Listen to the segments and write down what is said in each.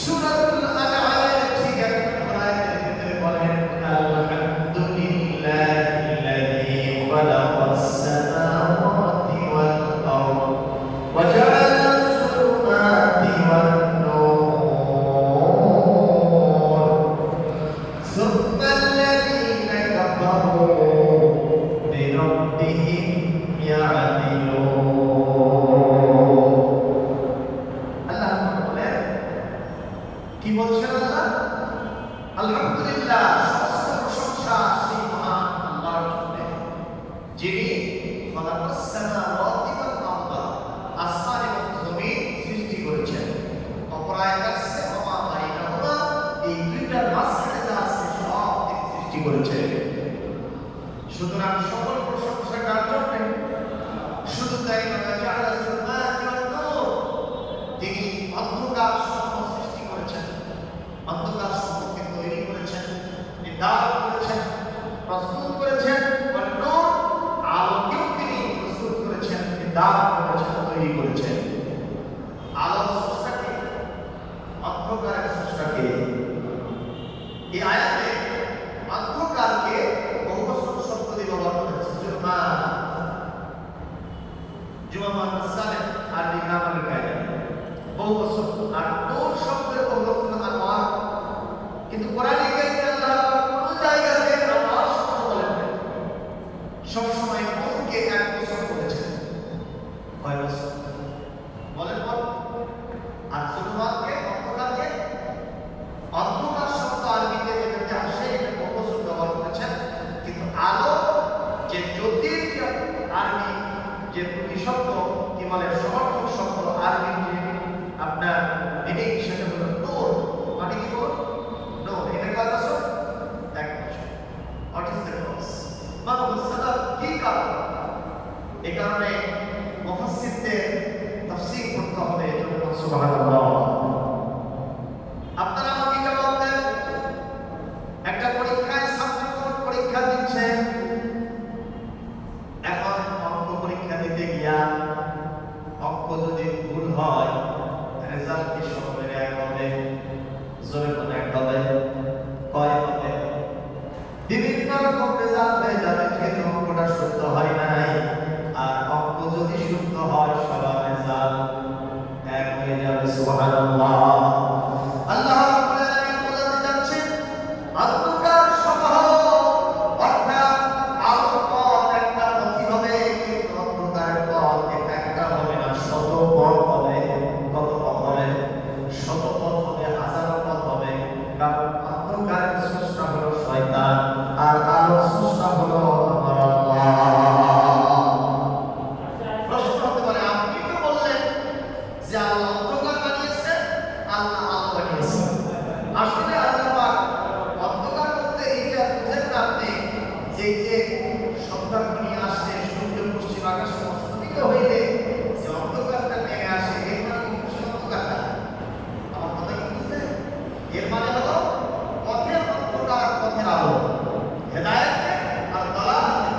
Suratul An'am 3 নম্বর আয়াতের ভিতরে বলেন আলহামদুলিল্লাহ সুতরাং সকল প্রশংসা কার জন্য? শুধু তাই নয়, তিনি অন্ধকার সমূহ সৃষ্টি করেছেন, অন্ধকার সমূহকে তৈরি করেছেন, নির্ধারণ করেছেন, প্রস্তুত করেছেন, আলোকেও তিনি প্রস্তুত করেছেন, নির্ধারণ করেছেন, তৈরি করেছেন। আলোর স্রষ্টাকে, অন্ধকারের স্রষ্টাকে। এই আয়াতে অন্ধকারকে বহুবচন শব্দ দিয়ে ব্যবহার করেছে, আরবি গ্রামারের কায়দা বহুবচন। আর নূর শব্দের বহুবচন আনোয়ার, কিন্তু কোরআনে কারিমে আল্লাহ কোন জায়গাতে আনোয়ার শব্দ বলেন না, সবসময় নূরকে এক বচন বলেছেন। কয় বচন বলেন? আর জুলমাতকে, অন্ধকারকে, অন্ধকার শব্দ আরবিতে যেটাতে আসে এটা বহুবচন ব্যবহার করেছেন, কিন্তু আলো যে জ্যোতির আরবি যে প্রতিশব্দ কি বলে সমর্থক শব্দ আরবি যে আপনার মিনিং সেটা হলো নূর। মানে কি বল? নূর। এটা কয় বছর? এক বছর। What is the cause? মানে সালাত কি কারণ? এই কারণে মুফাসসিরদের তাফসীর করতে হবে। সুবহানাল্লাহ। আপনারা আমাকে জবাব দেন, একটা পরীক্ষায় ছাত্রগণ পরীক্ষা দিচ্ছে, এখন অঙ্ক পরীক্ষা দিতে গিয়া অঙ্ক যদি ভুল হয় রেজাল্ট কি সকলের এক হবে? জোরে বলে এক হবে? কয় হবে? বিভিন্ন রকম রেজাল্ট হয়ে যাবে, কিন্তু অঙ্কটা শুদ্ধ হয় নাই। আর অঙ্ক যদি শুদ্ধ হয় সবার রেজাল্ট এক হয়ে যাবে। সুবহানাল্লাহ। আল্লাহ রাব্বুল আলামিন বলতে যাচ্ছেন, অন্ধকার সমূহ অর্থাৎ আলোর পথ একটা পথই হবে, কিন্তু অন্ধকারের পথ একটা হবে না, শত পথ হবে। কত পথ হবে? শত পথ হবে, হাজারো পথ হবে। কারণ অন্ধকারের স্রষ্টা হলো শয়তান, আর আলোর স্রষ্টা হলো আমার আল্লাহ। প্রশ্ন হতে পারে, আপনি তো বললেন যে আল্লাহ অন্ধকার বানিয়েছে, আল্লাহ আলো বানিয়েছে। আসলে আল্লাহ পাক অন্ধকার বলতে এইটা বুঝেন না আপনি, যে সন্ধ্যা ঘনিয়ে আসে, সূর্য পশ্চিম আকাশে অস্তমিত হইলে যে অন্ধকারটা নেমে আসে, এর মানে অবশ্যই অন্ধকারটা। আমার কথা কি বুঝলেন? এর মানে হলো পথের অন্ধকার, পথের আলো, হেদায়েতে আর দালালাতে।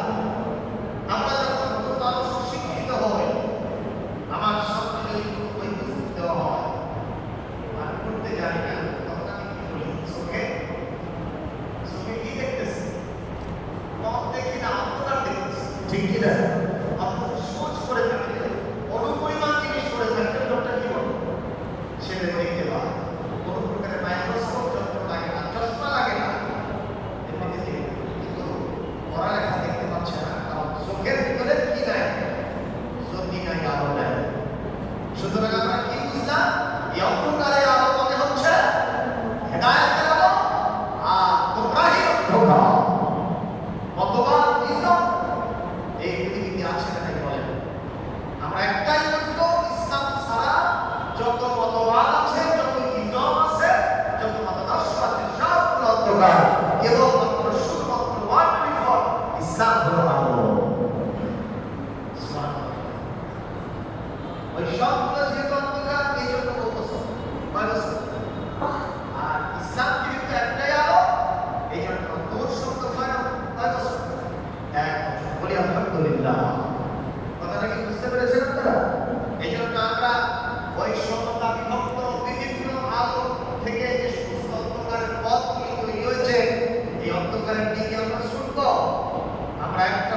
আমরা যখন নতুন মানুষ শিক্ষিত হই, আমার সামনে যদি কোনো বই পুস্তক দেওয়া হয়, আমি পড়তে জানি না, তখন আমি কি করি? চোখে কি দেখতেছি? পথ দেখি না, অন্ধকার দেখতেছি, ঠিক কি না? আপনার সোচ করে থাকলে, অনুপরিমাণ জিনিস করে থাকলে লোকটা কি বলে? সেটা দেখতে পায়। কোনো প্রকারের মাইক্রোস্কোপ যন্ত্র লাগে না, চশমা লাগে না, এমনিতে কিন্তু পড়ালেখা দেখতে পাচ্ছে না, কারণ চোখের ভিতরে কি নাই? জ্যোতি নাই, আলো নাই। সুতরাং আমরা কি বুঝলাম? এই অন্ধকারের আলো মনে হচ্ছে হেদায়েতের আলো, আর গোমরাহির অন্ধকার, মতবাদ, ইসলাম এই পৃথিবীতে আছে না নাই বলেন? আমরা একটাই বলবো, ইসলাম ছাড়া যত মতবাদ আছে, যত ইসলাম আছে, যত মতাদর্শ আছে, সবগুলো অন্ধকার। কেবলমাত্র শুধুমাত্র ওয়ান রিফর, ইসলাম হলো আলো। ওই সবগুলো যেহেতু অন্ধকার, এই জন্য বলতেছে আর ইসলাম যেহেতু একটাই আলো, এই জন্য নূর শব্দ কয় বছর? এক বছর। বলি আলহামদুলিল্লাহ। কথাটা কি বুঝতে পেরেছেন আপনারা? এই জন্য আমরা ওই সমতা বিভক্ত বিভিন্ন আলো থেকে যে সুস্থ অন্ধকারের পথগুলি তৈরি হয়েছে, এই অন্ধকারের দিকে আমরা শুনবো। আমরা একটা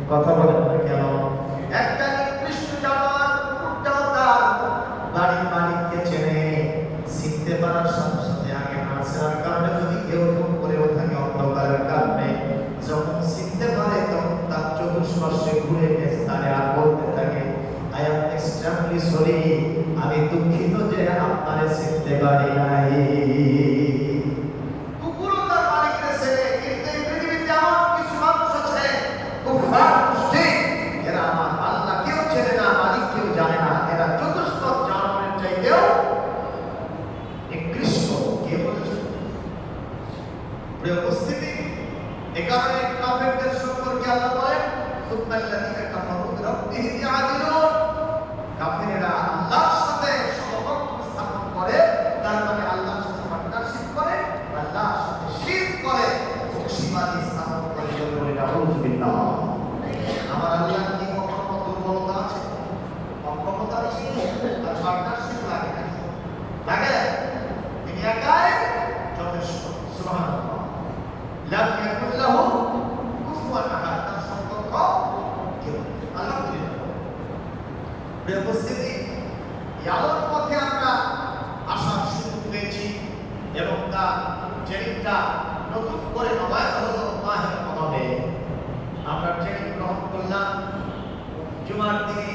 কথা বলেন না কেন? একটা নির্দিষ্ট জানোয়ার কুকুরটাও তার বাড়ির মালিককে চেনে, চিনতে পারার সাথে সাথে আগে না চেনার কারণে যদি কেউ ফোন করেও থাকে অন্ধকারের কারণে, যখন চিনতে পারে তখন তার চতুষ্পার্শ্বে ঘুরে গেছে তারে আর বলতে থাকে, আই এম এক্সট্রিমলি সরি, আমি দুঃখিত যে আপনারে চিনতে পারি নাই। কুকুরও তার মালিককে চেনে, কিন্তু এই পৃথিবীতে এমন কিছু মানুষ আছে কুফার মুশরিক, এরা আমার আল্লাহ কেউ চেনে না, মালিক কেউ জানে না, এরা চতুষ্পদ জানোয়ারের চাইতেও নিকৃষ্ট। কে বলেছে? প্রিয় উপস্থিতি, এ কারণে কাফেরদের সম্পর্কে আল্লাহ বলেন, সুবহানাল্লাযী কাফারু বিরাব্বিহিম ইয়াদিলুন। কাফেররা আল্লাহর সাথে সমকক্ষ স্থাপন করে, তার মানে আল্লাহর সাথে পার্টনারশিপ করে, আল্লাহর সাথে শিরক করে, বংশীবাদী স্থাপন করে। বলে আউযুবিল্লাহ। আমার আল্লাহর কি কখনো দুর্বলতা আছে? অক্ষমতা আছে? আর পার্টনারশিপ লাগে না? লাগে? তিনি একাই যথেষ্ট। সুবহানাল্লাহ। লাম ইয়াকুল লাহু কুফুয়ান আহাদ, তার সমকক্ষ কেউ নেই। আলহামদুলিল্লাহ। প্রিয় উপস্থিতি, আলোর পথে আমরা আসার সুযোগ পেয়েছি এবং তার ট্রেনিংটা নতুন করে নবায়ন হলো মাহের মদনে। আমরা ট্রেনিং গ্রহণ করলাম জুমার দিনে।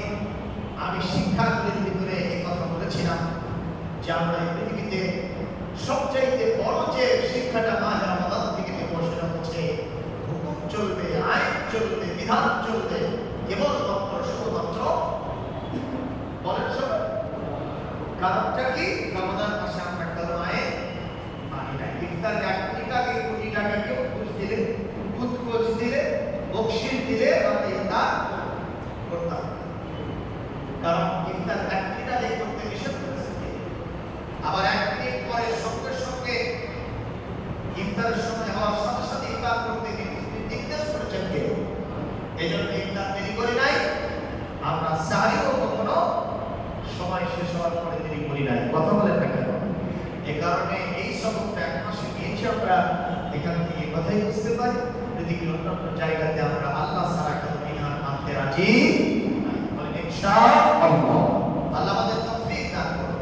আমি শিক্ষাগুলির ভিতরে এই কথা বলেছিলাম যে আমরা এই পৃথিবীতে সবচাইতে বড় যে শিক্ষাটা মাহের মদন থেকে বসে হচ্ছে, হুকুম চলবে, আইন চলবে, বিধান চলবে কেবলমাত্র শুধুমাত্র বলেন সব। কারণটা কি? রমজান মাসে আমরা কারো আইন মানি না। ইফতার 1 কোটি টাকা কেউ ঘুষ দিলে, কুচকোচ দিলে, বকশিশ দিলে আমরা ইফতার করতাম। কারণ ইফতার 1 কোটি টাকা করতে নিষেধ করেছে। আবার 1 মিনিট পরে সঙ্গে সঙ্গে ইফতারের সময় হওয়ার সাথে সাথে ইফতার করতে নির্দেশ করেছেন কে? এই জন্য ইফতার দেরি করে নাই। আমরা সাহিও কখনো সময় শেষ হওয়ার পরে দেরি করি নাই। কথা বলেন না কেন? এ কারণে এই সবকটা 1 মাসে নিয়েছি আমরা। এখান থেকে কথাই বুঝতে পারি পৃথিবীর অন্যান্য জায়গাতে আমরা আল্লাহ ছাড়া কোনো বিধান মানতে রাজি নাই। বলেন ইনশাআল্লাহ। আল্লাহ আমাদের তৌফিক দান করুন।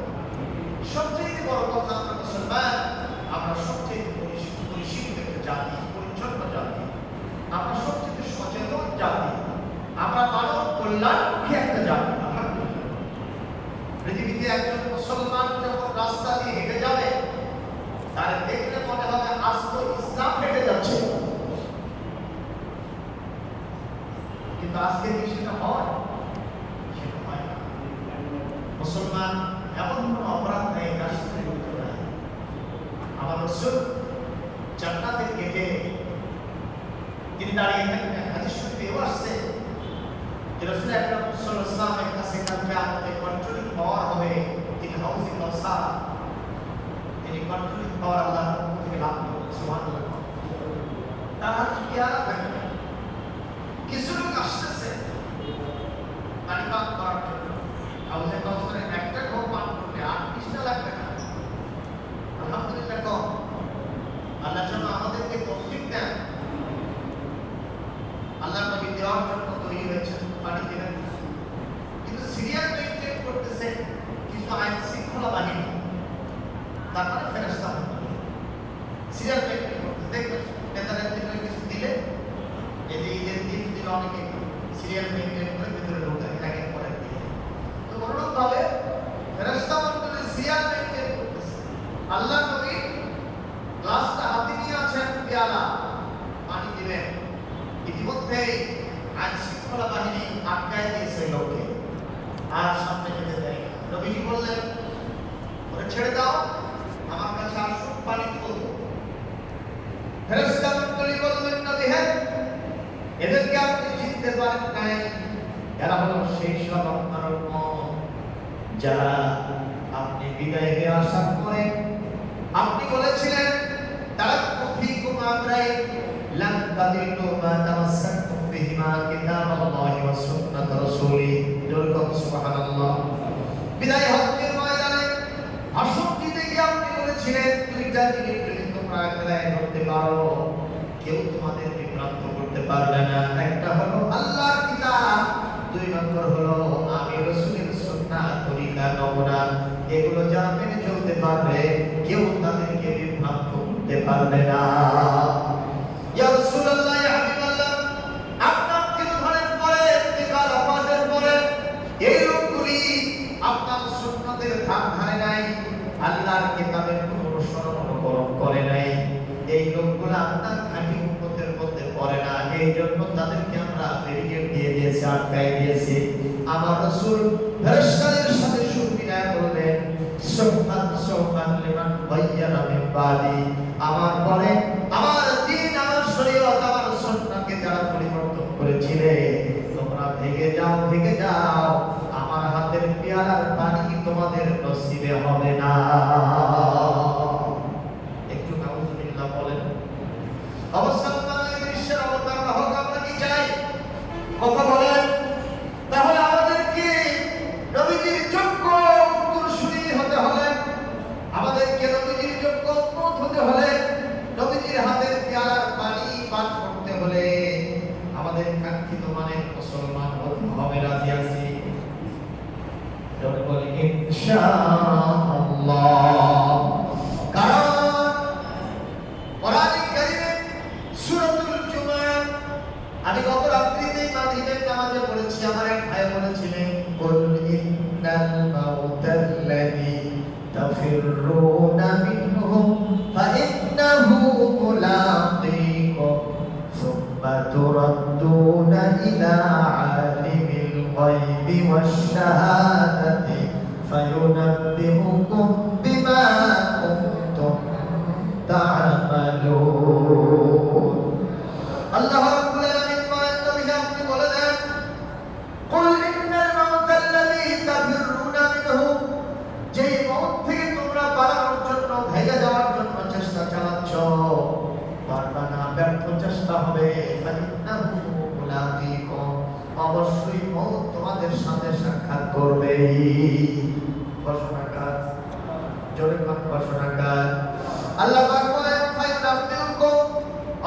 সবচেয়ে বড় কথা, আমরা মুসলমান, আমরা সবচেয়ে পরিশীলিত একটা জাতি, পরিচ্ছন্ন জাতি, আমরা সবচেয়ে সচেতন জাতি, আমরা মানব কল্যাণমুখী একটা জাতি। পৃথিবীতে একজন মুসলমান যখন রাস্তা দিয়ে হেঁটে যাবে, তার দেখলে মনে হবে আজ তো ইসলাম হেঁটে যাচ্ছে। কিন্তু আজকে কি সেটা হয়? সেটা হয় না। মুসলমান এমন কোন অপরাধ নেই যার সাথে জড়িত নাই। আমার রাসূল জান্নাতের গেটে তিনি দাঁড়িয়ে থাকতেন। হাদিস শরীফে আসছে যে রাসূল আকরাম সাল্লাল্লাহু আলাইহি ওয়াসাল্লামের কাছে কালকে আমাদের কন্ট্রোলিং পাওয়ার হবে। তিনি হাউজে কাউসার, তিনি কন্ট্রোলিং পাওয়ার আল্লাহ থেকে লাভ করবেন। সুবহানাল্লাহ। তার হাতে পেয়ারা থাকবে। কিছু লোক আসতেছে পানি পান করার জন্য। হাউজে কাউসারে একটা ঢোক পান করলে 38টা লাগবে না। আলহামদুলিল্লাহ। কম। আল্লাহ যেন আমাদেরকে তৌফিক দেন। আল্লাহ নবী দেওয়ার জন্য তৈরি হয়েছেন, পানি দেবেন। কিন্তু সিরিয়াল মেইনটেইন করতেছে কিছু আইন শৃঙ্খলা বাহিনী, তার মানে ফেরেশতা সিরিয়াল মেইনটেইন করতে। দেখবেন নেতাদের দিনে কিছু দিলে, এই যে ঈদের দিন দিলে অনেকে সিরিয়াল মেইনটেইন করে ভিতরে ঢোকে, এটাকে পরে দিয়ে। তো অনুরূপ ভাবে ফেরেশতা মণ্ডলী সিরিয়াল মেইনটেইন করতেছে। আল্লাহ নবী গ্লাসটা হাতে নিয়ে আছেন, পেয়ালা পানি দিবেন। ইতিমধ্যেই আইন শৃঙ্খলা বাহিনী আটকায় দিয়েছে লোককে, আর সামনে যেতে দেয় না। নবীজি বললেন, ওরে ছেড়ে দাও, আমার কাছে আসুন, পানি তুলব। ফেরেশতা মণ্ডলী বললেন, নবী হ্যাঁ, এদেরকে আপনি চিনতে পারেন নাই? এরা হলো সেই সব আপনার উম্মত যারা আপনি বিদায় নিয়ে আসার পরে আপনি বলেছিলেন তারাক্তু ফীকুম আমরাইন লান তাদিল্লু মা তামাসসাকতুম বিহিমা কিতাবাল্লাহি ওয়া সুন্নাত রাসূলি। সুবহানাল্লাহ। বিদায় হজ্জের ময়দানে ভাষণ দিতে গিয়ে আপনি বলেছিলেন দুইটা জিনিস যদি তোমরা আঁকড়ায় ধরতে পারো, কেউ তোমাদের বিভ্রান্ত করতে পারবে না। একটা হলো আল্লাহর কিতাব, দুই নম্বর হলো আমি রাসূলের সুন্নাহ তরিকা নমুনা। এগুলো যারা মেনে চলতে পারবে কেউ তাদেরকে বিভ্রান্ত করতে পারবে না। ইয়া রাসূলুল্লাহ, ইয়া হাবিবাল্লাহ, আপনার তিরুধানের পরে ইন্তিকাল আবাদের পরে এই লোকগুলি আপনার সুন্নাতের ধার ধারে নাই, আল্লাহর কিতাবের কোনো অনুসরণ অনুকরণ করে নাই। এই লোকগুলো আপনার খাঁটি উম্মতের মধ্যে পড়ে না, এই জন্য তাদেরকে আমরা ব্যারিকেড দিয়ে দিয়েছি, আটকায় দিয়েছি। আমার রাসূল ফেরেশতাদের সাথে সুর মিলায় বললেন, সুবহান লিমান বায়্যানা মিন বাদি, আমার পরে আমার দ্বীন, আমার শরীয়ত, আমার সুন্নাহকে যারা পরিবর্তন করেছিলে তোমরা ভেগে যাও, ভেগে যাও, আমার হাতের পেয়ালার পানি তোমাদের নসিবে হবে না। একটু নাউজুবিল্লাহ বলেন। অবস্থা বিশ্বের অবতার হোক, আমরা কি চাই? কথা বলেন। তাহলে আমাদেরকে নবীজির যোগ্য উত্তরসূরি হতে হলে, আমাদেরকে নবীজির যোগ্য উম্মত হতে হলে, নবীজির হাতের পেয়ালার পানি পান করতে হলে আমাদের কাঙ্ক্ষিত মানের মুসলমান হতে হবে। রাজি আছি? বলি ইনশাআল্লাহ। কারণ কোরআনে কারীমে সূরাতুল জুমআহ আমি গত রাত্রিতেই মাগরিবের নামাজে পড়েছি। আমার এক ভাই বলেছিলেন, কুল ইন্নাল মাউতাল্লাযী তাফিররুনা মিনহু ফাইন্নাহু মুলাকীকুম সুম্মা তুরাদ্দুনা ইলা আলিমিল গায়বি ওয়াশ শাহাদাতি ফায়ুনাব্বিউকুম বিমা কুনতুম তা'মালুন। আল্লাহ রাব্বুল আলামিন নবীকে আপনি বলে দেন, কুল ইন্নাল মাউতাল্লাযী তাফিররুনা মিনহু, যে মওত থেকে তোমরা পালানোর জন্য, ভেগে যাওয়ার জন্য চেষ্টা চালাচ্ছ, পারবা না, ব্যর্থ চেষ্টা হবে। ফাইন্নাহু মুলাকীকুম, অবশ্যই মওত তোমাদের সাথে সাক্ষাৎ করবে। ঘোষণাকার, জোরে কোন ঘোষণাকার? আল্লাহ পাক বলেন, ফায়ুনাব্বিউকুম,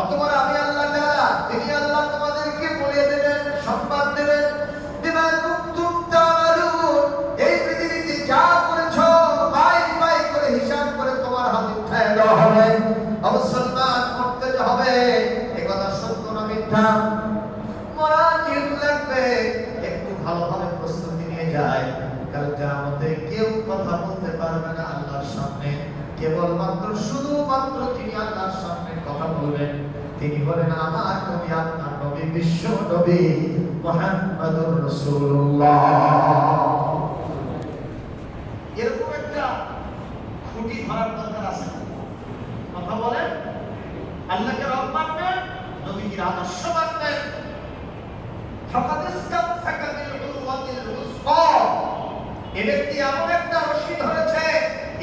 অথবা আমি আল্লাহ তাআলা, তিনি আল্লাহ তোমাদেরকে বলে দেবেন, সংবাদ দেবেন, বিমা কুনতুম তা'মালুন, এই পৃথিবীতে যা করেছো পাই পাই করে হিসাব করে তোমার হাতে উঠায় দেওয়া হবে। মুসলমান করতে হবে, এই কথা সত্য না মিথ্যা? মরা যেহেতু লাগবে, একটু ভালোভাবে প্রস্তুতি নিয়ে যায়। কাল কিয়ামতে কেউ কথা বলতে পারবে না আল্লাহর সামনে, কেবলমাত্র শুধুমাত্র তিনি আল্লাহর সামনে কথা বলবেন। তিনি বলেন, আমার নবী, আপনার নবী, বিশ্ব নবী মুহাম্মদুর রাসূলুল্লাহ। এরকম একটা খুঁটি ধরার দরকার আছে। কথা বলেন। আল্লাহকে রব মানবেন, নবীজির আদর্শ মানবেন। ফাকাদ ইসতামসাকা বিল উরওয়াতিল উসকা, এই ব্যক্তি এমন একটা রশি ধরেছে,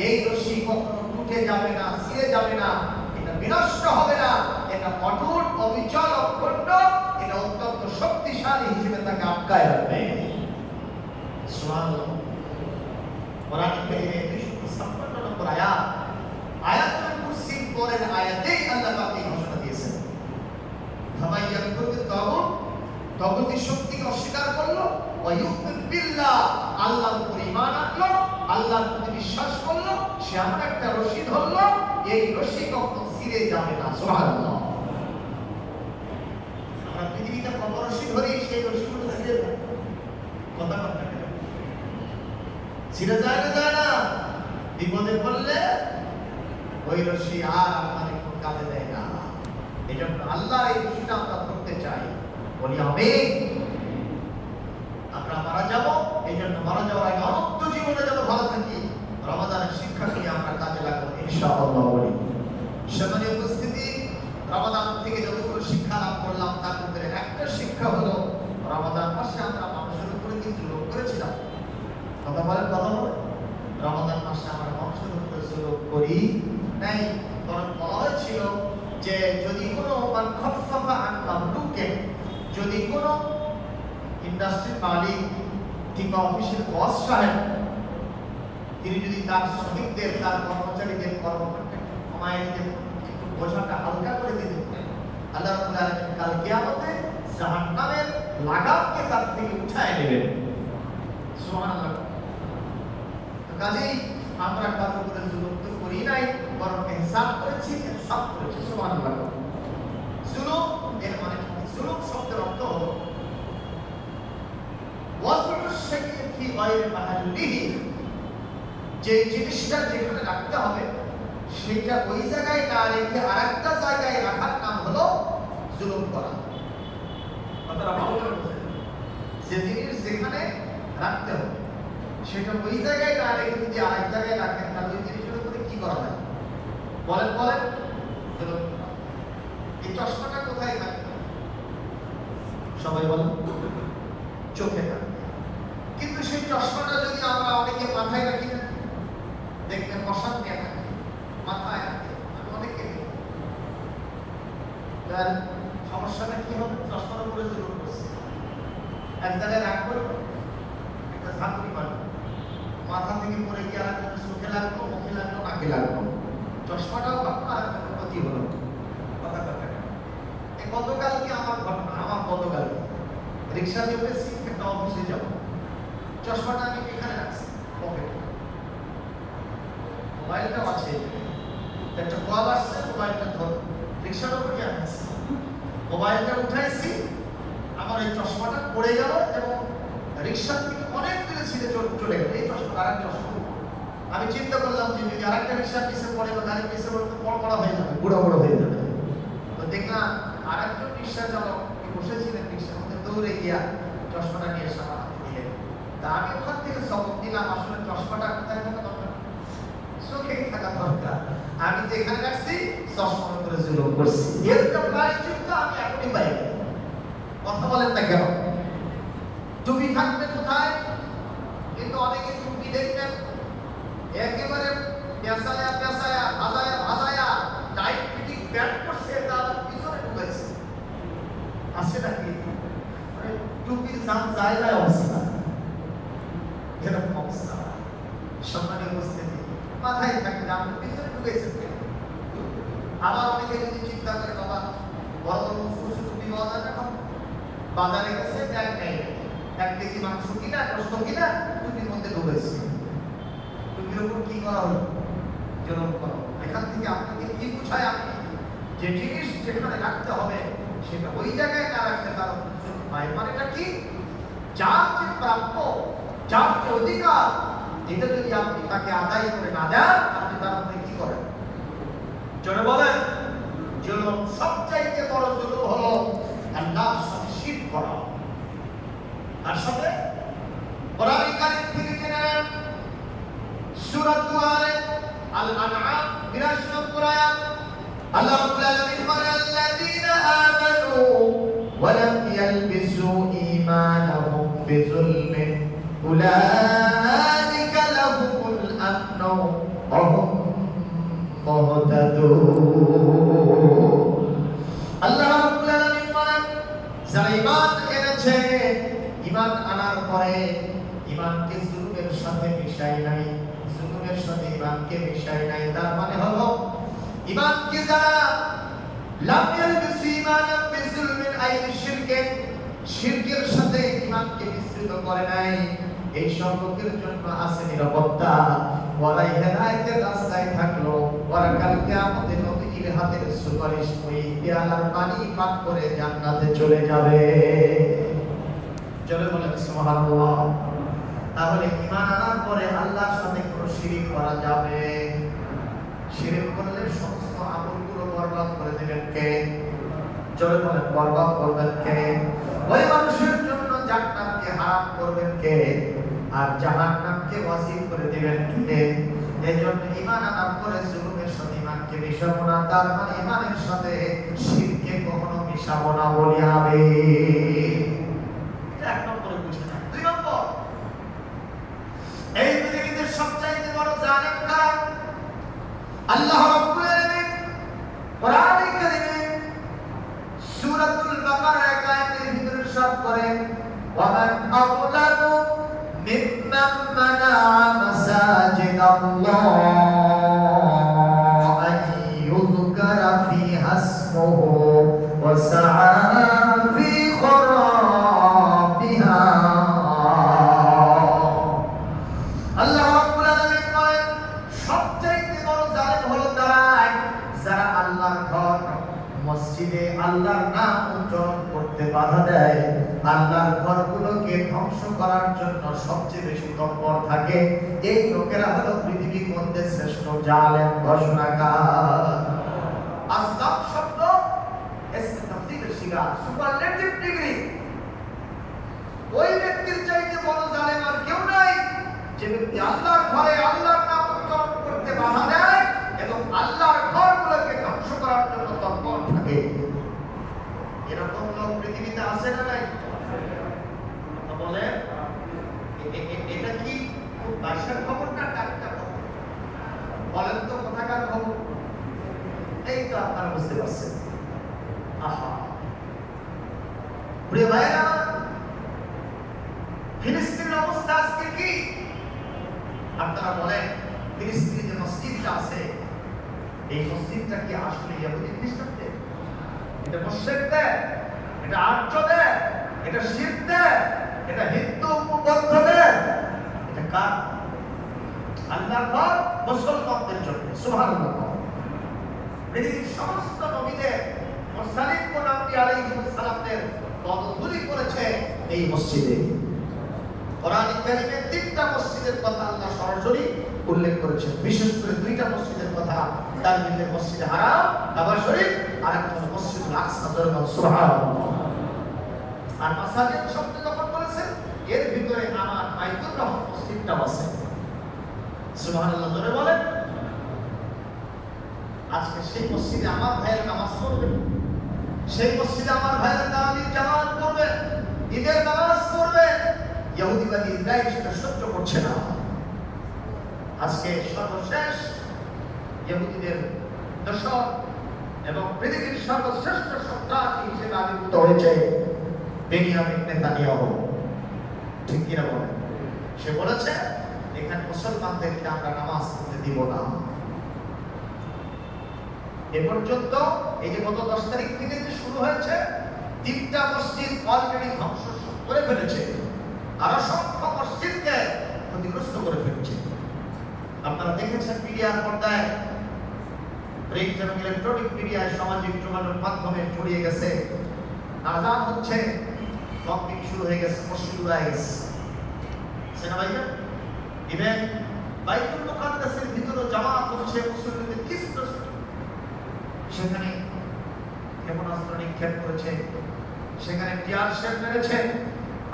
এই রশি কখনো টুটে যাবে না, ছিঁড়ে যাবে না, এটা বিনষ্ট হবে না, এটা অটুট, অবিচল, অখণ্ড, এটা অত্যন্ত শক্তিশালী হিসেবে তাকে আটকায় রাখবে। সুবহানাল্লাহ। কোরআনে কারীমে 256 নম্বর আয়াত, আয়াতুল কুরসির পরের আয়াতেই আল্লাহ পাক এই ঘোষণা দিয়েছেন, ফামান ইয়াকফুর তাগুত, তাগুতের শক্তিকে অস্বীকার করলো, ওয়া ইউমিন বিল্লাহ, আল্লাহর উপর ঈমান আনলো, আল্লাহর প্রতি বিশ্বাস করলো, সে এমন একটা রশি ধরলো, এই রশি কখনো ছিঁড়ে যাবে না। সুবহানাল্লাহ। আমরা পৃথিবীতে কত রশি ধরি, সেই রশিগুলো ছিঁড়ে যায়। কথা কথা ছিঁড়ে যায় না, যায় না? বিপদে পড়লে ওই রশি আর আমাদের কোনো কাজে দেয় না। এই জন্য আল্লাহ এই রশিটা আমরা ধরতে চাই। বলি আমিন। আমরা মারা যাব, এই জন্য মারা যাওয়ার আগে অনন্ত জীবনে যেন ভালো থাকি, রমাদানের শিক্ষা নিয়ে আমরা কাজে লাগবো ইনশাআল্লাহ। বলি সেখানে উপস্থিতি, রমাদান থেকে যতগুলো শিক্ষা লাভ করলাম তার মধ্যে একটা শিক্ষা হলো, রমাদান মাসে আমরা মানুষের উপরে কি জুলুম করেছিলাম? কথা বলেন, কথা বলেন। রমাদান মাসে আমরা মানুষের উপরে জুলুম করি নাই, বরং বলা হয়েছিল যে যদি কোনো খাফফাফা আন মামলুকে, যদি কোনো ইন্ডাস্ট্রির মালিক কিংবা অফিসের বস সাহেব, তিনি যদি তার শ্রমিকদের, তার কর্মচারীদের কর্মক্ষেত্রে কমায় দিতে, একটু বোঝাটা হালকা করে দিতে পারেন, আল্লাহ রাব্বুল আলামিন কাল কিয়ামতে জাহান্নামের লাগামকে তার থেকে উঠায় নেবেন। সুবহানাল্লাহ। কাজেই আমরা কারোর উপরে জুলুম তো করি নাই, বরং ইহসান করেছি, ইনসাফ করেছি। সুবহানাল্লাহ। জুলুম এর মানে কি? জুলুম শব্দের অর্থ হলো ওয়াজনু শাইইন ফি গায়রি মাহাল্লিহি, যে জিনিসটা যেখানে রাখতে হবে সেটা ওই জায়গায় না রেখে আরেকটা জায়গায় রাখার নাম হলো জুলুম করা। কথাটা ভালো করে বুঝেন, যে জিনিস যেখানে রাখতে হবে সেটা ওই জায়গায় না রেখে যদি আরেক জায়গায় রাখেন তাহলে ওই জিনিসের উপরে কি করা হয়? বলেন বলেন। জুলুম করা। এই চশমাটা কোথায় থাকবে? সবাই বলেন। চোখে থাকবে। কিন্তু সেই চশমাটা যদি আমরা অনেকে মাথায় রাখি না, দেখবেন মশার নিয়ে থাকে মাথায় রাখে, আমি অনেকে তার সমস্যাটা কি হবে? চশমার উপরে জুলুম করছে, এক জায়গায় রাগ করবো, একটা ঝাঁকুনি মারবো, মাথা থেকে পড়ে গিয়ে আর একটা চোখে লাগলো, মুখে লাগলো, নাকে লাগলো, চশমাটাও ভাবলো আর একটা ক্ষতি হলো। কথা কথা এই গতকালকে আমার ঘটনা, আমার গতকালকে রিক্সা দিয়ে উঠেছি, একটা অফিসে যাবো, চশমাটা আমি এখানে রাখছি পকেটে, মোবাইলটাও আছে, একটা কল আসছে, মোবাইলটা ধর রিক্সার উপরে আনছি, মোবাইলটা উঠাইছি, আমার এই চশমাটা পড়ে গেল এবং রিক্সার থেকে অনেক দূরে ছিঁড়ে চলে গেল। এই চশমা আর এক চশমা। আমি চিন্তা করলাম যে যদি আরেকটা রিক্সার পিছনে পড়ে বা গাড়ির পিছনে পড়ে তো বড় হয়ে যাবে, বুড়ো হয়ে যাবে। তো দেখলাম আর একজন রিক্সা চালক বসেছিলেন রিক্সার মধ্যে, দৌড়ে গিয়া চশমাটা নিয়ে এসে আমার হাতে দিলেন। তা আমি ওখান থেকে সবক দিলাম, আসলে চশমাটা কোথায় থাকা দরকার? চোখেই থাকা দরকার। আমি যেখানে রাখছি চশমার উপরে জুলুম করছি। এরকম প্রায়শ্চিত্ত আমি এখনই পাই। কথা বলেন না কেন? টুপি থাকবে কোথায়? কিন্তু অনেকে টুপি দেখবেন একেবারে পেঁচায়া পেঁচায়া ভাজায়া ভাজায়া টাইট ফিটিং প্যান্ট করছে, তার পিছনে ঢুকেছে। আছে নাকি? টুপির দাম যায় যায় অবস্থা, এরকম অবস্থা। সম্মানে উপস্থিতি মাথায় থাকে দাম পিছনে ঢুকেছে। আবার অনেকে যদি চিন্তা করে বাবা বড় বড় উঁচু টুপি পাওয়া যায় না, বাজারে গেছে ব্যাগ নেই, 1 কেজি মাংস কিনা গোস্ত কিনা টুপির মধ্যে ঢুকেছে। টুপির উপর কি করা হলো? জুলুম করা। এখান থেকে আপনাকে কি বুঝায়? আপনি যে জিনিস যেখানে রাখতে হবে সেটা ওই জায়গায় না রাখতে তার জন্য পায়। মানেটা কি? যার যে প্রাপ্য, যার যে অধিকার, এটা যদি আপনি তাকে আদায় করে না দেন, আপনি তার উপরে কি করেন? জোরে বলেন। জুলুম, সবচাইতে বড় জুলুম হলো আল্লাহর সাথে শিরক করা। তার সাথে কোরআন কারীম থেকে জেনে নেন, সূরা আল-আনআম 82 নম্বর আয়াত, আল্লাহ রাব্বুল আলামিন বলেন, আল্লাযীনা আমানু ওয়া লাম ইয়ালবিসু ঈমানাহুম বিযুলমিন উলাইকা লাহুমুল আমনু ওয়া হুম মুহতাদুন। আল্লাহ রাব্বুল আলামিন বলেন, যারা ঈমান এনেছে, ঈমান আনার পরে ঈমানকে জুলুমের সাথে মিশায় নাই, জুলুমের সাথে ঈমানকে মিশায় নাই, তার মানে হলো ঈমানকে যারা লাম ইয়ালবিসু ঈমানাম বিযুলমিন আইন শিরকে, শিরকের সাথে ঈমানকে মিশ্রিত করে নাই, এই সব লোকের জন্য আছে নিরাপত্তা। ওরা হেদায়েতের রাস্তায় থাকলো, ওরা কাল কিয়ামতে নবীর হাতের সুপারিশ ওই পেয়ালার পানি পান করে জান্নাতে চলে যাবে। চলে বলেন সুবহানাল্লাহ। তাহলে ঈমান আনার পরে আল্লাহর সাথে কোনো শিরক করা যাবে? শিরক করলে সমস্ত আমলগুলো বরবাদ করে দিবেন কে? চলে বলেন, বরবাদ করবেন কে? ওই মানুষের জন্য জান্নাতকে হারাম করবেন কে? আর জাহান্নামকে ওয়াজিব করে দিবেন কে? এজন্য ঈমান আনার পরে জুলুমের সাথে ঈমানকে মিশাবো না, তার মানে ঈমানের সাথে শিরকে কখনো মিশাবো না বলি আমি। এটা 1 নম্বরে বুঝে না। 2 নম্বর, এই পৃথিবীতে সবচাইতে বড় জালেম কারা? আল্লাহ রাব্বুল আলামিন কোরআন কারীমে সূরাতুল বাকারা 1 আয়াতের ভিতরে ইরশাদ করেন, ওয়ামান আযলামু মিম্মান মানাআ মাসাজিদাল্লাহ আন ইউযকারা ফিহা ইসমুহু বাধা দেয়, আল্লাহর ঘরগুলোকে ধ্বংস করার জন্য সবচেয়ে বেশি তৎপর থাকে, এই লোকেরা হলো পৃথিবীর মধ্যে শ্রেষ্ঠ জালেম ঘোষণাকার। আসলাম শব্দ এসে তাফসীরের শিরা সুপারলেটিভ ডিগ্রি। ওই ব্যক্তির চাইতে বড় জালেম আর কেউ নাই যে ব্যক্তি আল্লাহর ঘরে আল্লাহর নাম উচ্চারণ করতে বাধা দেয় এবং আল্লাহর ঘরগুলোকে ধ্বংস করার জন্য তৎপর থাকে। এরকম লোক পৃথিবীতে আছে না নাই? বলে এটা কি খুব বাসার খবর না টাটকা খবর? বলেন তো কোথাকার খবর? এই তো আপনারা বুঝতে পারছেন। আহা, প্রিয় ভাইরা, ফিলিস্তিনের অবস্থা আজকে কি? আপনারা বলেন ফিলিস্তিনে যে মসজিদটা আছে, এই মসজিদটা কি আসলে ইহুদি খ্রিস্টানদের? এটা মুশরিকদের? এটা আর্যদের? এটা শিরকদের? এটা হিন্দু বৌদ্ধদের? এটা কার? আল্লাহর ঘর মুসলমানদের জন্য। সুবহানাল্লাহ। পৃথিবীর সমস্ত নবীদের মুরসালিন ও আম্বিয়া আলাইহিস সালামদের পদধূলি করেছে এই মসজিদে। কোরআন কারীমে 3টা মসজিদের কথা আল্লাহ সরাসরি উল্লেখ করেছেন, বিশেষ করে 2টা মসজিদের কথা, তার মধ্যে মসজিদে হারাম কাবা শরীফ আর একটা মসজিদুল আকসা। সুবহানাল্লাহ। আর মাসাজিদ শব্দ যখন বলেছেন এর ভিতরে আমার বাইতুর রহমান মসজিদটাও আছে। সুবহানাল্লাহ জোরে বলেন। আজকে সেই মসজিদে আমার ভাইয়ের নামাজ পড়বে, সেই মসজিদে আমার ভাইয়ের তারাবির জামাত পড়বে, ঈদের নামাজ পড়বে। ইহুদিবাদী ইসরায়েল সেটা সহ্য করছে না। আজকে সর্বশেষ ইহুদিদের দোসর এবং পৃথিবীর সর্বশ্রেষ্ঠ সন্ত্রাসী হিসেবে আবির্ভূত হয়েছে বেনিয়ামিন নেতানিয়াহু। ঠিক কিনা বলেন? সে বলেছে এখানে মুসলমানদেরকে আমরা নামাজ পড়তে দিব না। এ পর্যন্ত এই যে গত 10 তারিখ থেকে যে শুরু হয়েছে, 3টা মসজিদ অলরেডি ধ্বংস করে ফেলেছে আর অসংখ্য মসজিদকে ক্ষতিগ্রস্ত করে ফেলেছে। আপনারা দেখেছেন মিডিয়ার পর্দায়, প্রিন্ট এবং ইলেকট্রনিক মিডিয়ায়, সামাজিক যোগাযোগ মাধ্যমে ছড়িয়ে গেছে, আযান হচ্ছে, বম্বিং শুরু হয়ে গেছে, মসজিদ উড়ায় গেছে। সেনাবাহিনী ইভেন বাইতুল মুকাদ্দাসের ভিতরে জামাত হচ্ছে, মুসলিমদের কিসটা সেখানে ক্ষেপণাস্ত্র নিক্ষেপ করেছে, সেখানে টিয়ার শেল মেরেছে,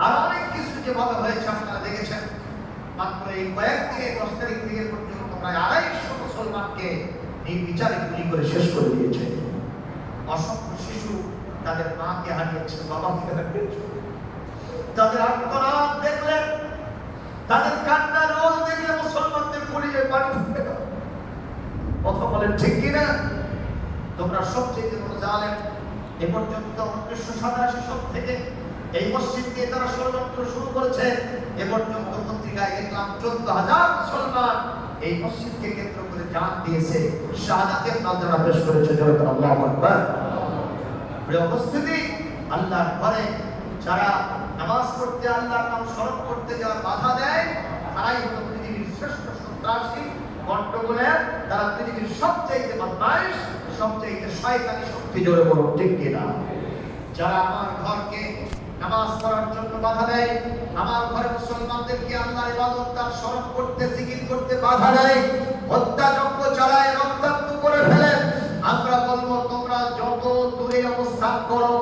আর অনেক কিছু যেভাবে হয়েছে আপনারা দেখেছেন। মাত্র এই কয়েকদিনে 10 তারিখ থেকে পর্যন্ত প্রায় 250 মুসলমানকে নির্বিচারে গুলি করে শেষ করে দিয়েছে। অসংখ্য শিশু তাদের মাকে হারিয়েছে, বাবাকে হারিয়েছে। তাদের আর্তনাদ দেখলে, তাদের কান্নার রোল দেখলে মুসলমানদের কলিজে পানি ঢুকে গেল। কথা বলেন ঠিক কিনা? তোমরা সবচেয়ে বড় জালেম। এ পর্যন্ত 1987 সাল থেকে এই মসজিদ নিয়ে তারা ষড়যন্ত্র শুরু করেছে। এ পর্যন্ত পত্রিকায় দেখলাম 14,000 মুসলমান এই মসজিদকে কেন্দ্র করে জান দিয়েছে, শাহাদাতের নাজরা পেশ করেছে। জোরে বলেন আল্লাহু আকবার। প্রিয় উপস্থিতি, আল্লাহর ঘরে যারা নামাজ পড়তে, আল্লাহর নাম স্মরণ করতে যারা বাধা দেয়, তারাই হলো পৃথিবীর শ্রেষ্ঠ সন্ত্রাসী, গন্ডগোলের। তারা পৃথিবীর সবচেয়ে বদমাইশ, সবচেয়ে শয়তানি শক্তি। জোরে বলুন ঠিক কিনা? যারা আমার ঘরকে নামাজ পড়ার জন্য বাধা দেয়, আমার ঘরে মুসলমানদেরকে আল্লাহর ইবাদত তার স্মরণ করতে, জিকির করতে বাধা দেয়, হত্যাযজ্ঞ চালায়, রক্তাক্ত করে ফেলে, আমরা বলবো তোমরা যত দূরে অবস্থান করো,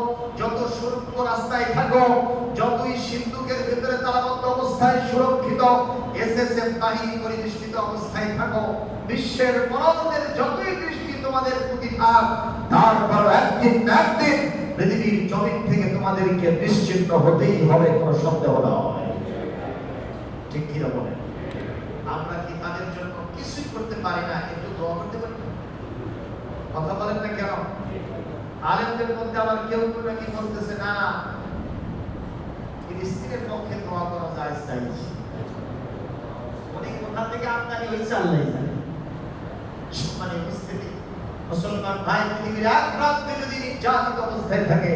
যত সুরক্ষিত রাস্তায় থাকো, যতই সিন্ধুকের ভিতরে তালাবদ্ধ অবস্থায় সুরক্ষিত এসএসএফ বাহিনী পরিবেষ্টিত অবস্থায় থাকো, বিশ্বের বড়দের যতই দৃষ্টি তোমাদের প্রতি থাক, তারপর একদিন না একদিন পৃথিবীর জমিন থেকে তোমাদেরকে নিশ্চিহ্ন হতেই হবে, কোনো সন্দেহ নয়। ঠিক কি বলেন? আমরা কি তাদের জন্য কিছুই করতে পারি না? একটু দোয়া করতে পারি? কথা বলেন না কেন? আলেমদের মধ্যে আবার কেউ কেউ নাকি বলতেছে না ফিলিস্তিনের পক্ষে দোয়া করা যায় তাই। উনি কোথা থেকে আমদানি হয়েছে আল্লাহ জানে। মানে উপস্থিতি মুসলমান ভাই পৃথিবীর এক প্রান্তে যদি নির্যাতিত অবস্থায় থাকে,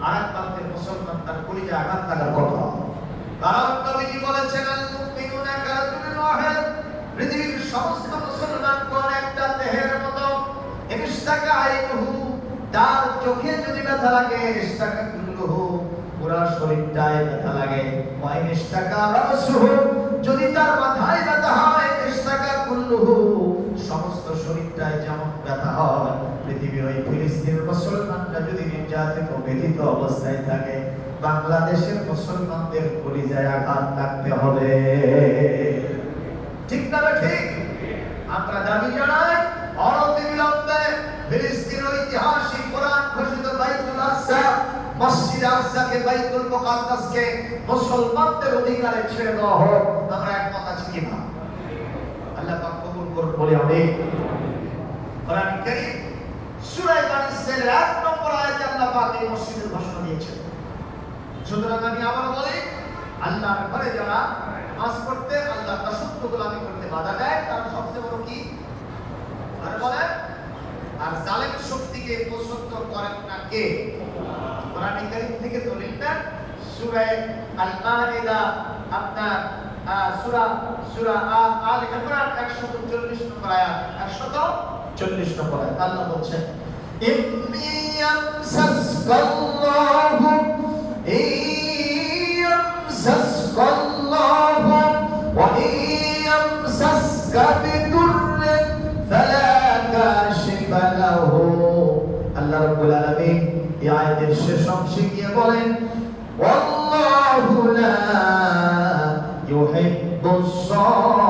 আর এক প্রান্তে মুসলমান তার কলিজা আঘাত লাগার কথা। কারণ নবীজি বলেছেন আল মুমিনুনা কারাজুলিন ওয়াহিদ, পৃথিবীর সমস্ত মুসলমানগণ একটা দেহের মতো। ইশতাকা আইনুহু, তার চোখে যদি ব্যথা লাগে, ইশতাকা কুল্লুহু, পুরা শরীরটায় ব্যথা লাগে। ওয়াইন ইশতাকা রাসুহু, যদি তার মাথায় ব্যথা হয়, ইশতাকা কুল্লুহু, সমস্ত শরীরটায় যেমন ব্যথা হয়। পৃথিবীর ওই ফিলিস্তিনের মুসলমানরা যদি নির্যাতিত ব্যথিত অবস্থায় থাকে, বাংলাদেশের মুসলমানদের কলিজায় আঘাত লাগতে হবে। ঠিক না ঠিক? আমরা দাবি জানাই অনতিবিলম্বে ফিলিস্তিনের ঐতিহাসিক কোরআন ঘোষিত বাইতুল আকসা, মসজিদ আকসাকে, বাইতুল মুকাদ্দাসকে মুসলমানদের অধিকারে ছেড়ে দেওয়া হোক। আমরা একমত আছি কিনা? আল্লাহ পাক কবুল করুন বলে আমিন। কোরআন কারীম সূরা বানী ইসরাঈলের 1 নম্বর আয়াতে আল্লাহ পাক এই মসজিদের ঘোষণা দিয়েছেন। সুতরাং আমি আবার বলি, আল্লাহর ঘরে যারা নামাজ পড়তে, আল্লাহর দাসত্ব গোলামি করতে বাধা দেয়, তার সবচেয়ে বড় কি? আর বলেন, আর জালেম শক্তিকে পছন্দ করেন না কে? কোরআন কারীম থেকে দলিল দেন সূরা আল মাইদা, আপনার সূরা আল ইমরান 140 নম্বর আয়াত, 140 নম্বর আয়াত। আল্লাহ বলছেন, ইন্নী ইয়ামসাসকাল্লাহু ইয়ামসাসকাল্লাহু ওয়া ইয়ামসাসকা বিদুররিন ফালা কাশিফা লাহু। আল্লাহ রাব্বুল আলামিন এই আয়াতের শেষ অংশে গিয়ে বলেন, ওয়াল্লাহু লা ইউহিব্বুস সালিমিন।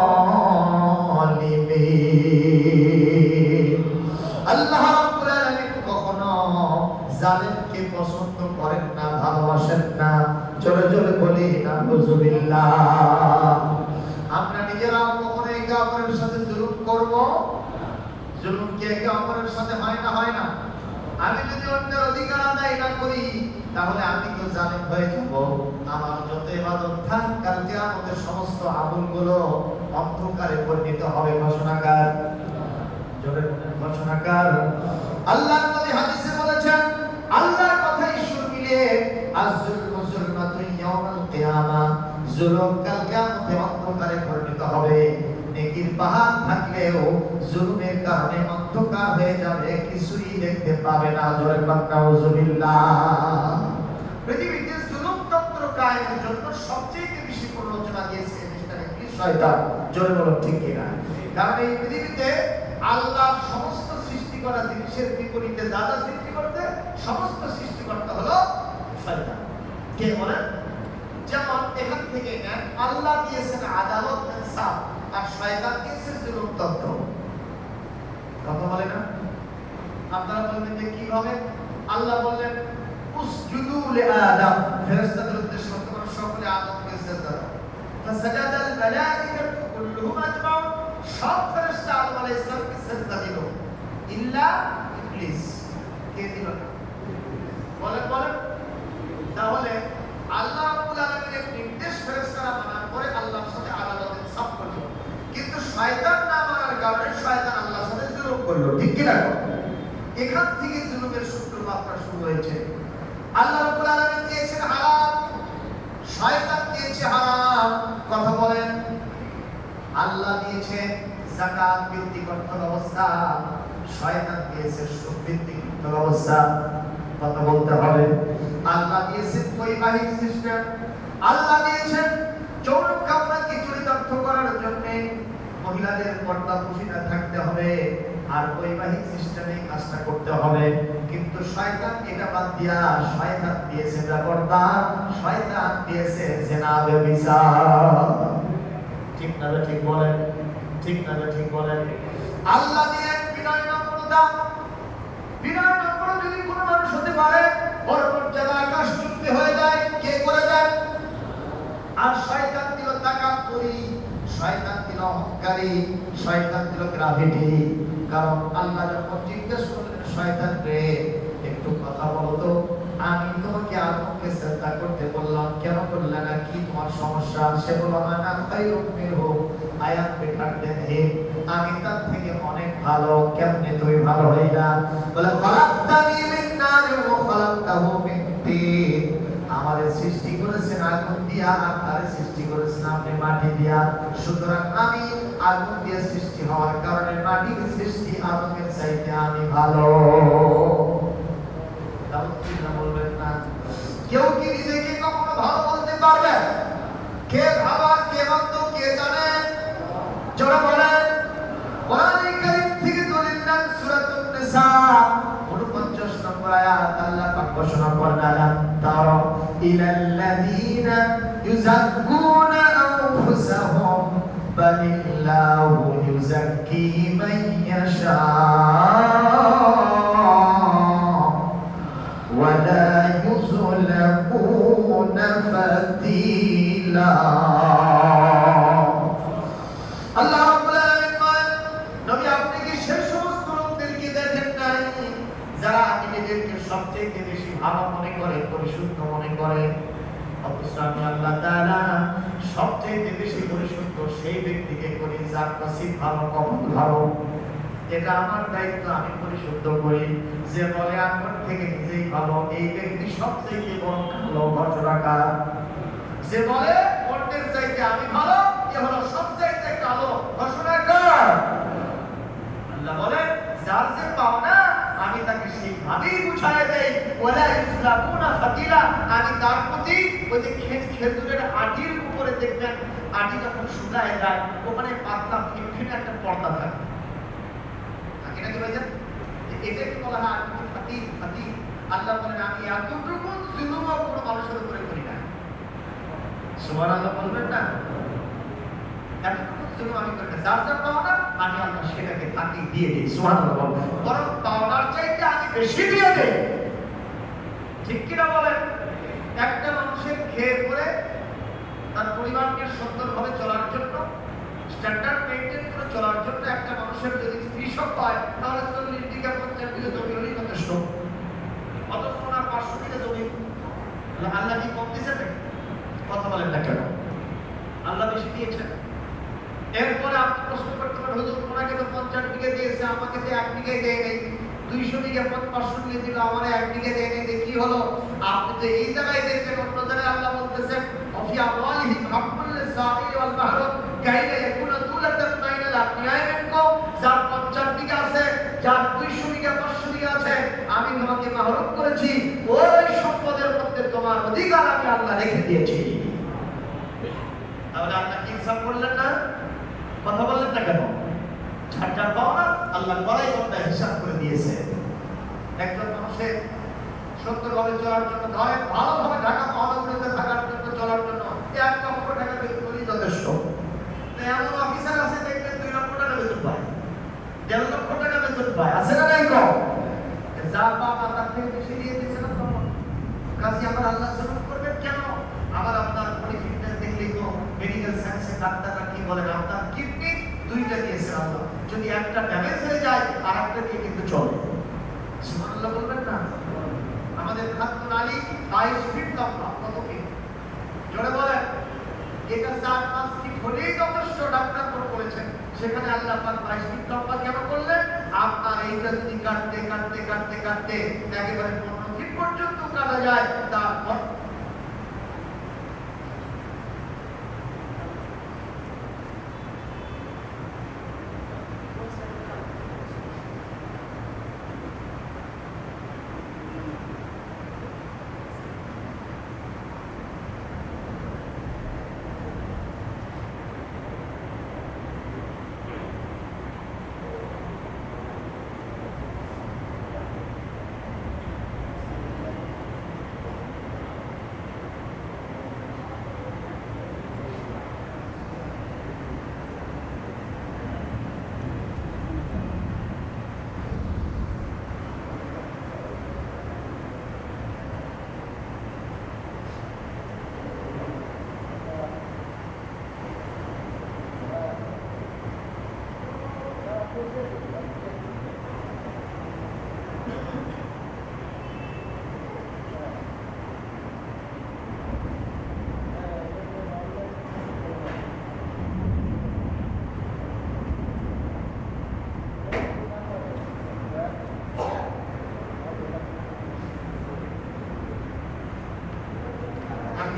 আল্লাহ রাব্বুল আলামিন কখনো জালেমকে পছন্দ করেন না, ভালোবাসেন না। জোরে জোরে বলি নাউযুবিল্লাহ। আমরা নিজেরা কখনো একে অপরের সাথে জুলুম করব? জুলুম কি একে অপরের সাথে হয় না? হয় না? আমি যদি অন্যের অধিকার আদায় না করি, তাহলে আমি তো জালেম হয়ে যাব। আমার যত ইবাদত থাক, কাল কিয়ামতের সমস্ত আমলগুলো অন্ধকারে পরিণত হবে। ঘোষণাকার, জোরে বলেন ঘোষণাকার। আল্লাহ নবী হাদিসে বলেছেন, আল্লাহর কথাই সুর মিলে, আয-যুলমু যুলমাতুন ইয়াউমাল কিয়ামা, জুলুম কাল কিয়ামতে অন্ধকারে পরিণত হবে। নেকির পাহাড় থাকলেও জুলুমের কারণে অন্ধকার হয়ে যাবে, কিছুই দেখতে পাবে না। জোরে বলেন নাউযুবিল্লাহ। পৃথিবীতে জুলুম তন্ত্র কায়েমের জন্য সবচেয়ে বেশি প্ররোচনা দিয়েছে মিস্টার ইবলিস শয়তান। জোরে বলেন ঠিক কি না? কারণ এই পৃথিবীতে আল্লাহর সমস্ত সৃষ্টি করা জিনিসের বিপরীতে যা যা সৃষ্টি করতে, সমস্ত সৃষ্টিকর্তা হলো শয়তান। কে বলেন? যেমন এখান থেকে নেন, আল্লাহ দিয়েছেন আদালত, ইনসাফ, আর শয়তান দিয়েছে জুলুম তন্ত্র। কথা বলে না? আপনারা বলবেন যে কিভাবে? আল্লাহ বললেন, উসজুদু লিআদম, ফেরেশতাদের উদ্দেশ্য করে সকলে আদমকে সিজদা দাও। ফাসাজাদাল মালাইকাতু কুল্লুহুম আজমাউন, সব ফেরেশতা আদম আলাইহিস সালামকে সিজদা দিল, ইল্লা ইবলিস। কে দিল না? বলেন। তাহলে আল্লাহ রাব্বুল আলামিনের নির্দেশ ফেরেশতারা মানার পরে আল্লাহর সাথে আদালত ইনসাফ করলো, কিন্তু শয়তান না মানার কারণে শয়তান আল্লাহর সাথে জুলুম করলো। ঠিক কি না? এখান থেকে জুলুমের সূত্রপাতটা শুরু হয়েছে। আল্লাহ রাব্বুল আলামিন দিয়েছেন হালাল, শয়তান দিয়েছে হারাম। কথা বলেন। আল্লাহ দিয়েছে যাকাত ভিত্তিক অর্থ ব্যবস্থা, শয়তান দিয়েছে সুদ ভিত্তিক অর্থ ব্যবস্থা। কথা বলতে হবে। আল্লাহ দিয়েছেন বৈবাহিক সিস্টেম, আল্লাহ দিয়েছেন যৌন কামনাকে চরিতার্থ করার জন্য মহিলাদের পর্দাপোশিতা থাকতে হবে, আর বৈবাহিক সিস্টেমে কাজটা করতে হবে। কিন্তু শয়তান এটা বাদ দিয়া শয়তান দিয়েছে বেপরদা, শয়তান দিয়েছে জিনা ব্যভিচার। ঠিক না? ঠিক বলেন। ঠিক না? ঠিক বলেন। আল্লাহ দিয়েন বিনয় নম্রতা। বিনয় নম্র যদি কোনো মানুষ হতে পারে, ওর মর্যাদা আকাশ চুক্তি হয়ে যায়। কে করে দেয়? আর শয়তান দিল তাকাব্বুরি, শয়তান দিল অহংকারী, শয়তান দিল গ্রাভিটি। কারণ আল্লাহ যখন জিজ্ঞেস করলেন শয়তানকে, একটু কথা বলো তো, আমি তোমাকে আদমকে সিজদা করতে বললাম, কেন করলে না? কি তোমার সমস্যা? সে বলল, আনা খায়রুম মিনহু, আই অ্যাম বেটার দেন হিম, আমি তার থেকে অনেক ভালো। কেমনে তুমি ভালো হইলা? বলে, খালাকতানি মিন নারিন ওয়া খালাকতাহু মিন তিন, আমাদের সৃষ্টি করেছেন আগুন দিয়া, আর তার সৃষ্টি করেছেন আপনি মাটি দিয়া। সুতরাং আমি আগুন দিয়ে সৃষ্টি হওয়ার কারণে মাটির সৃষ্টি আগুনের চাইতে আমি ভালো। তাও কি না বলবেন না? কেউ কি নিজেকে কখনো ভালো বলতে পারবে? কে ভাবা, কে মন্দ, কে জানে? যারা বলেন কোরআনে কারীম থেকে দলিল দেন সূরাতুন নিসা 49 নম্বর আয়াত আল্লাহ পাক ঘোষণা করেন আলাম তারা ইলাল্লাযীনা ইউযাক্কুনা আনফুসাহুম বালিল্লাহু ইউযাক্কি মান ইয়াশা ওয়া লা ইউযলামুনা ফাতিলা। আল্লাহ রাব্বুল আলামিন বলেন, নবী আপনি কি সেই সমস্ত লোকদেরকে দেখেন নাই যারা নিজেদেরকে সবচেয়ে বেশি ভালো মনে করে, পরিশুদ্ধ মনে করে? অথচ আমি আল্লাহ তাআলা সবচেয়ে বেশি পরিশুদ্ধ সেই ব্যক্তিকে করি যার নসিব ভালো, কবুল ভালো। এটা আমার দায়িত্ব, আমি পরিশুদ্ধ করি। যে বলে আমার থেকে নিজেই ভালো, এই ব্যক্তি সবচেয়ে বড় কালো ঘটনাকার। যে বলে অন্যের চাইতে আমি ভালো, এ হলো সবচেয়ে কালো ঘোষণাকার। আল্লাহ বলে যার যে পাওনা আমি তাকে সেইভাবেই বুঝায় দেই, ওয়ালা ইসলামুনা ফাতিলা। আমি তার প্রতি ওই যে খেজুরের আটির উপরে দেখবেন, আটি যখন শুকায় যায় ওখানে পাতলা ফিনফিনে একটা পর্দা থাকে, থাকে নাকি ভাইজান? এটাকে বলা হয় আটি ফাতিল, ফাতিল। আল্লাহ বলেন আমি এতটুকু জুলুমও কোনো মানুষের উপরে করি না। সুবহানাল্লাহ বলবেন না? এতটুকু জুলুম আমি করি না। যার যার পাওনা আমি আল্লাহ সেটাকে তাকে দিয়ে দিই। সুবহানাল্লাহ। বরং পাওনার চাইতে আমি বেশি দিয়ে দেই। ঠিক কিনা বলেন? একটা মানুষের খেয়ে পরে তার পরিবারকে সুন্দরভাবে চলার জন্য, স্ট্যান্ডার্ড মেইনটেইন করে চলার জন্য একটা মানুষের যদি কৃষক হয় তাহলে 40 বিঘা 50 বিঘা জমি হলেই যথেষ্ট। অথচ ওনার 500 বিঘা জমি। আল্লাহ কি কম দিয়েছেন নাকি? কথা বলেন না কেন? আল্লাহ বেশি দিয়েছেন। এরপরে আপনি প্রশ্ন করতে পারেন, হুজুর ওনাকে তো 50 বিঘা দিয়েছে, আমাকে তো 1 বিঘা দেয় নাই। 200 বিঘা 500 বিঘা দিল, আমার 1 বিঘা দেয় নাই, কি হলো? আপনি তো এই জায়গায় দেখবেন, অন্য জায়গায় আল্লাহ বলতেছেন অফি আমওয়ালিহিম হাক্কুল লিসাইল ওয়াল মাহরুম কাইলা ইয়াকুনা দুলাতান বাইনাল আগনিয়াই মিনকুম। যার 50 বিঘা আছে, যার 200 বিঘা 500 বিঘা আছে, আমি তোমাকে মাহরুম করেছি, ওই সম্পদের মধ্যে তোমার অধিকার আমি আল্লাহ রেখে দিয়েছি। তাহলে আল্লাহ কি ইনসাফ করলেন না? কথা বললেন না কেন? যার পাওনা আল্লাহ বড়াই করতে হিসাব করে দিয়েছে। একজন মানুষের সুন্দরভাবে চলার জন্য, ধরেন ভালোভাবে ঢাকা মহানগরীতে থাকার জন্য, চলার জন্য 1 লক্ষ টাকা বেতন করলেই যথেষ্ট। এমন অফিসার আছে দেখবেন 2 লক্ষ টাকা বেতন পায়, 1.5 লক্ষ টাকা বেতন পায়, আছে না নাই? কম যা পাওনা তার থেকে বেশি দিয়ে দিচ্ছে না তখন। কাজে আমার আল্লাহ জুলুম করবেন কেন? আমার আপনার বডি ফিটনেস দেখলেই তো মেডিকেল সায়েন্সে ডাক্তাররা কি বলেন, আপনার কিডনি 2টা দিয়েছে আল্লাহ, যদি একটা ড্যামেজ হয়ে যায় আর একটা দিয়ে কিন্তু চলে। সুবহানাল্লাহ বলবেন না? আমাদের খাদ্য নালী 22 ফিট লম্বা, কত ফিট? জোরে বলেন। এটা 4-5 ফিট হলেই যথেষ্ট, ডাক্তার বলেছেন। সেখানে আল্লাহ পাক 22 ফিট লম্বা কেন করলেন? আপনার এইটা যদি কাটতে কাটতে কাটতে কাটতে একেবারে 15 ফিট পর্যন্ত কাটা যায়, তারপর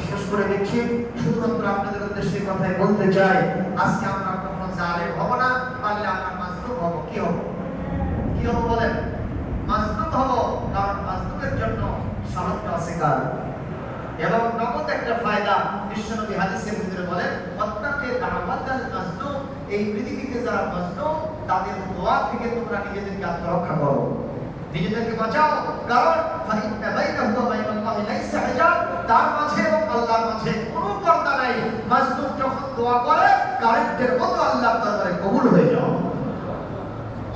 শেষ করে দিচ্ছি। শুধুমাত্র আপনাদের উদ্দেশ্যে কথাই বলতে চাই, আজকে আমরা কখনো জালেম হব না, পারলে আমরা মাজলুম হব। কি হব? কি হব বলেন? মাজলুম হব, কারণ মাজলুমের জন্য সাহায্য আছে কার? বিশ্বনবী হাদিসের ভিতরে বলেন ওয়াত্তাকি দাওয়াতাল মাজলুম, এই পৃথিবীতে যারা মাজলুম তাদের দোয়া থেকে তোমরা নিজেদেরকে আত্মরক্ষা করো, নিজেদেরকে বাঁচাও। কারণ ফাইন্না বাইনাহু ওয়া বাইনাল্লাহি লাইসা হিজাব, তার মাঝে এবং আল্লাহর মাঝে কোনো পর্দা নাই। মাজলুম যখন দোয়া করে কারেন্টের মতো আল্লাহর দরবারে কবুল হয়ে যাও।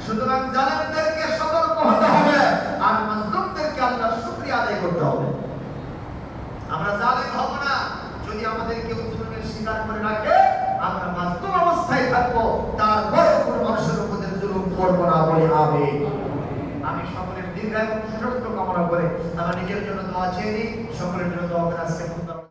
সুতরাং জালেমদেরকে সতর্ক হতে হবে আর মাজলুমদেরকে আল্লাহর শুকরিয়া আদায় করতে হবে। আমরা জালেম হব না। যদি আমাদের কেউ জুলুমের শিকার করে রাখে আমরা মাজলুম অবস্থায় থাকবো, তারপরে কোনো মানুষের উপর জুলুম করব না বলে আমিন। আমি সকলের দীর্ঘায়ু সুস্বাস্থ্য কামনা করে আমার নিজের জন্য দোয়া চেয়ে নিই, সকলের জন্য দোয়া করে আজকে